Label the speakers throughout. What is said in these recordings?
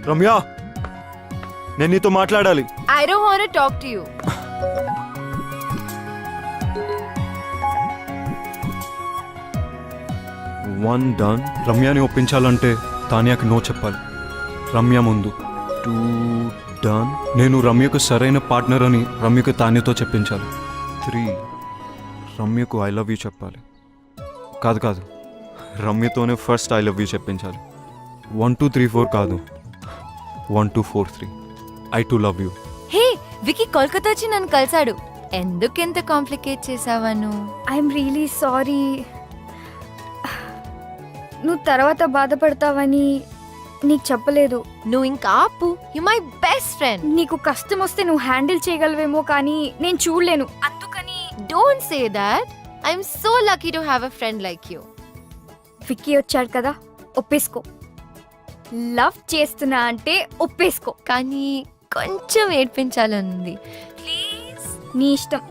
Speaker 1: రమ్య, నేను నీతో మాట్లాడాలి.
Speaker 2: I don't want to talk to you.
Speaker 1: One done. రమ్యని ఒప్పించాలంటే తానియాకి నో చెప్పాలి. రమ్య ముందు 2 డన్. నేను రమ్యకు సరైన పార్ట్నర్ అని రమ్యకు తానితో చెప్పించాలి. 3 రమ్యకు ఐ లవ్ యూ చెప్పాలి. కాదు రమ్యతోనే ఫస్ట్ ఐ లవ్ యూ చెప్పించాలి. 1 2 3 4 కాదు, 1 2 4 3 I too love you.
Speaker 2: Hey, Vicky Kolkata వచ్చి నన్ను కలిసాడు. ఎందుకెంత కాంప్లికేట్ చేసావా నువ్వు?
Speaker 3: I'm really sorry. నువ్వు తర్వాత బాధపడతావని నీకు చెప్పలేదు.
Speaker 2: నువ్వు ఇంకా ఆపు. You my best friend.
Speaker 3: నీకు కష్టం వస్తే నువ్వు హ్యాండిల్ చేయగలవేమో కానీ నేను చూడలేను. అందుకని
Speaker 2: don't say that. I'm so lucky to have a friend like you.
Speaker 3: Vicky వచ్చాడు కదా, ఒప్పేసుకో. లవ్ చేస్తున్నా అంటే ఒప్పేసుకో.
Speaker 2: కానీ కొంచెం ఏడ్పించాలనుంది. ప్లీజ్.
Speaker 3: నీ ఇష్టం.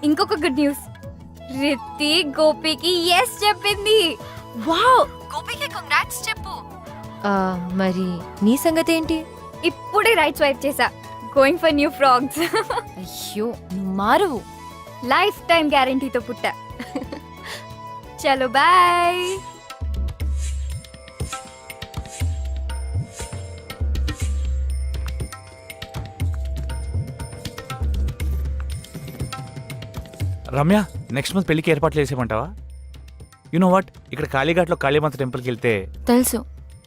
Speaker 3: ఇంకొక గుడ్ న్యూస్. రిత్తి గోపికి ఎస్ చెప్పింది.
Speaker 2: వావ్, గోపికి కంగ్రాట్స్ చెప్పు. మరి నీ సంగతి ఏంటి?
Speaker 3: ఇప్పుడే రైట్ స్వైప్ చేసా. Going for new frogs.
Speaker 2: అయ్యో, నువ్వు మారువు.
Speaker 3: లైఫ్ టైం గ్యారంటీతో పుట్టా. చలో బాయ్.
Speaker 4: రమ్య, నెక్స్ట్ మంత్ పెళ్లికి ఏర్పాట్లు చేసేమంటావా? నో వాట్, ఇక్కడ కాళీఘాట్లో కాళీమాత టెంపుల్కి వెళ్తే
Speaker 2: తెలుసు,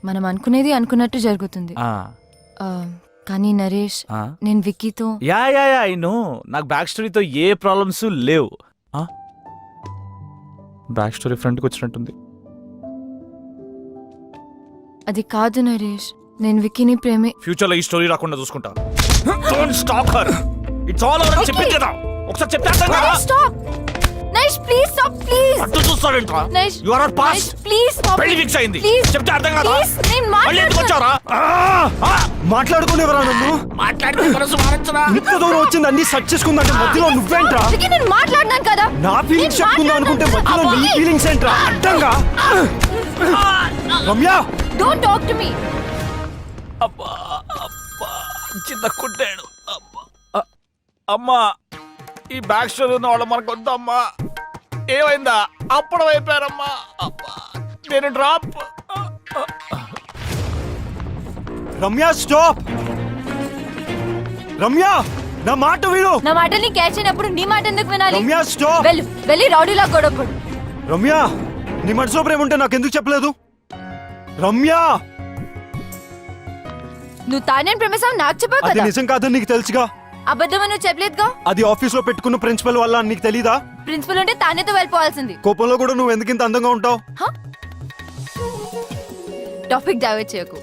Speaker 2: మనం అనుకునేది అనుకున్నట్టు జరుగుతుంది. కానీ నరేష్, నేను విక్కీతో
Speaker 4: యా ఐ నో, నాకు బ్యాక్ స్టోరీతో ఏ ప్రాబ్లమ్స్ లేవు. బ్యాక్ స్టోరీ ఫ్రంట్కి వచ్చినట్టుంది.
Speaker 2: అది కాదు నరేష్, నేను విక్కీని ప్రేమే.
Speaker 4: ఫ్యూచర్లో ఈ స్టోరీ రాకుండా చూసుకుంటా. Don't stop her. It's all over. చెప్పింది కదా, ఒకసారి చెప్పేస్తాను కదా.
Speaker 2: Stop Naresh, please stop. Please.
Speaker 4: అట్టు చూస్తావేంట్రా?
Speaker 2: Naresh,
Speaker 4: you are past.
Speaker 2: Please stop.
Speaker 4: పెళ్లి ఫిక్స్ అయింది. చెప్తే అర్థం కాదా?
Speaker 2: ప్లీజ్, నేను
Speaker 4: మళ్ళీ ఎందుకు వచ్చావురా?
Speaker 1: మాట్లాడుకునేవరా నన్ను?
Speaker 4: మాట్లాడితే మనసు మారచ్చరా?
Speaker 1: ఇంత దూరం వచ్చింది అన్ని సెట్ చేసుకుందంటే మధ్యలో నువ్వేంట్రా?
Speaker 2: విక్కీ, నేను మాట్లాడినాను కదా.
Speaker 1: నా ఫీలింగ్స్ చెప్పుకుందాం అనుకుంటే మధ్యలో నీ ఫీలింగ్స్ ఏంట్రా? అడ్డంగా. Ramya,
Speaker 2: don't talk to me.
Speaker 4: అబ్బా అబ్బా, చిన్న కుట్టాడు. అమ్మా, ఈ బ్యాక్ స్టోరీ ఉన్న వాళ్ళు మనకు వద్దమ్మా. ఏమైందా? అప్పుడు అయిపోయారమ్మా. నేను డ్రాప్.
Speaker 1: రమ్య స్టాప్. రమ్య, నా మాట విను.
Speaker 2: నా మాటని క్యాచ్ అయినప్పుడు నీ మాట ఎందుకు వినాలి?
Speaker 1: రమ్య స్టాప్.
Speaker 2: వెళ్ళి రౌడీలా గొడవపడు.
Speaker 1: రమ్య, నీ మనసులో ప్రేమ ఉంటే నాకు ఎందుకు చెప్పలేదు? రమ్య,
Speaker 2: నువ్వు తానే ప్రేమిస్తావు నాకు చెప్పావు
Speaker 1: అది
Speaker 2: కదా.
Speaker 1: నిజం కాదని నీకు తెలుసుగా.
Speaker 2: అబద్ధం నువ్వు చెప్పలేదుగా.
Speaker 1: అది ఆఫీస్ లో పెట్టుకున్న ప్రిన్సిపల్ వల్ల అని నీకు తెలీదా?
Speaker 2: ప్రిన్సిపల్ ఉంటే తానేతో వెళ్ళిపోవాల్సింది.
Speaker 1: కోపంలో కూడా నువ్వు ఎందుకు ఇంత అందంగా ఉంటావు?
Speaker 2: టాపిక్ డైవర్ట్ చేయకు.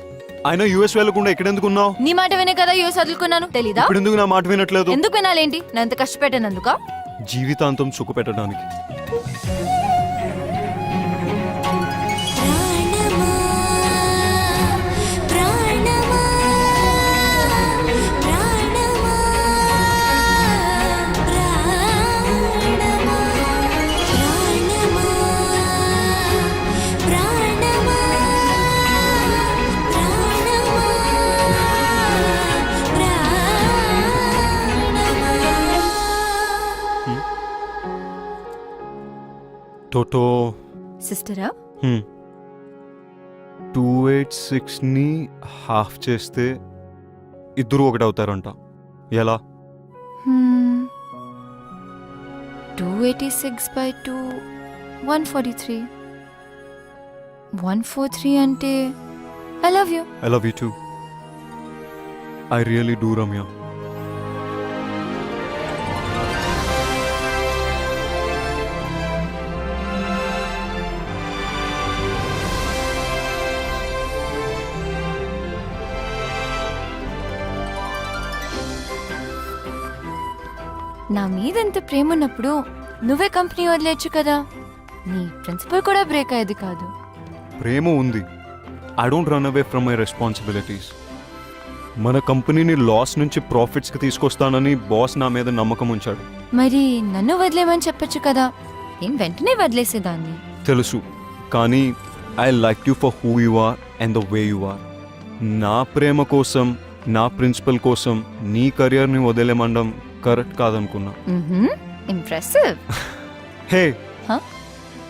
Speaker 1: ఆయన యూఎస్ వెళ్ళకుండా ఇక్కడ ఎందుకు ఉన్నావు?
Speaker 2: నీ మాట వినే కదా యూఎస్ వదులుకున్నాను, తెలీదా?
Speaker 1: ఇప్పుడు ఎందుకు నా మాట వినట్లేదు?
Speaker 2: ఎందుకు వినాలేంటి? నేను ఎంత కష్టపెట్టానందుక?
Speaker 1: జీవితాంతం సుఖ పెట్టడానికి. టోటో
Speaker 2: సిస్టరా?
Speaker 1: 286 ని హాఫ్ చేస్తే ఇద్దరు ఒకటవుతారంట. ఎలా?
Speaker 2: 286 by 2 143. 143 అంటే I love you.
Speaker 1: I love you two. I really do Ramya.
Speaker 2: నా మీద ఎంత ప్రేమ ఉన్నప్పుడు నువ్వే కంపెనీ వదిలేచ్చు కదా. నీ ప్రిన్సిపల్ కూడా బ్రేక్ అయ్యేది కాదు.
Speaker 1: ప్రేమ ఉంది. I don't run away from my responsibilities. మన కంపెనీని లాస్ నుంచి ప్రాఫిట్స్కి తీసుకొస్తానని బాస్ నా మీద నమ్మకం ఉంచాడు.
Speaker 2: మరి నన్ను వదిలేమని చెప్పొచ్చు కదా. నేను వెంటనే వదిలేసేదాన్ని.
Speaker 1: తెలుసు, కానీ I like you for who you are and the way you are. నా ప్రేమ కోసం నా ప్రిన్సిపల్ కోసం నీ కెరియర్ని వదిలేమండం కరెక్ట్ కాదనుకున్నా.
Speaker 2: ఇంప్రెసివ్.
Speaker 1: Hey
Speaker 2: Huh?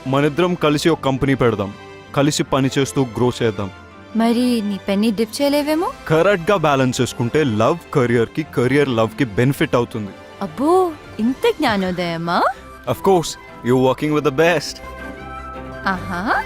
Speaker 1: మనిద్దరం కలిసి ఒక కంపెనీ పెడదాం, కలిసి పని చేస్తూ గ్రో చేద్దాం.
Speaker 2: మరి నీ పెన్ని డిప్ చేయలేవేమో.
Speaker 1: కరెక్ట్గా బ్యాలెన్స్ చేసుకుంటే లవ్ కెరియర్కి, కెరియర్ లవ్కి బెనిఫిట్ అవుతుంది.
Speaker 2: అబ్బో, ఇంత జ్ఞానోదయమా?
Speaker 1: Of course you working with the best.
Speaker 2: ఆహా.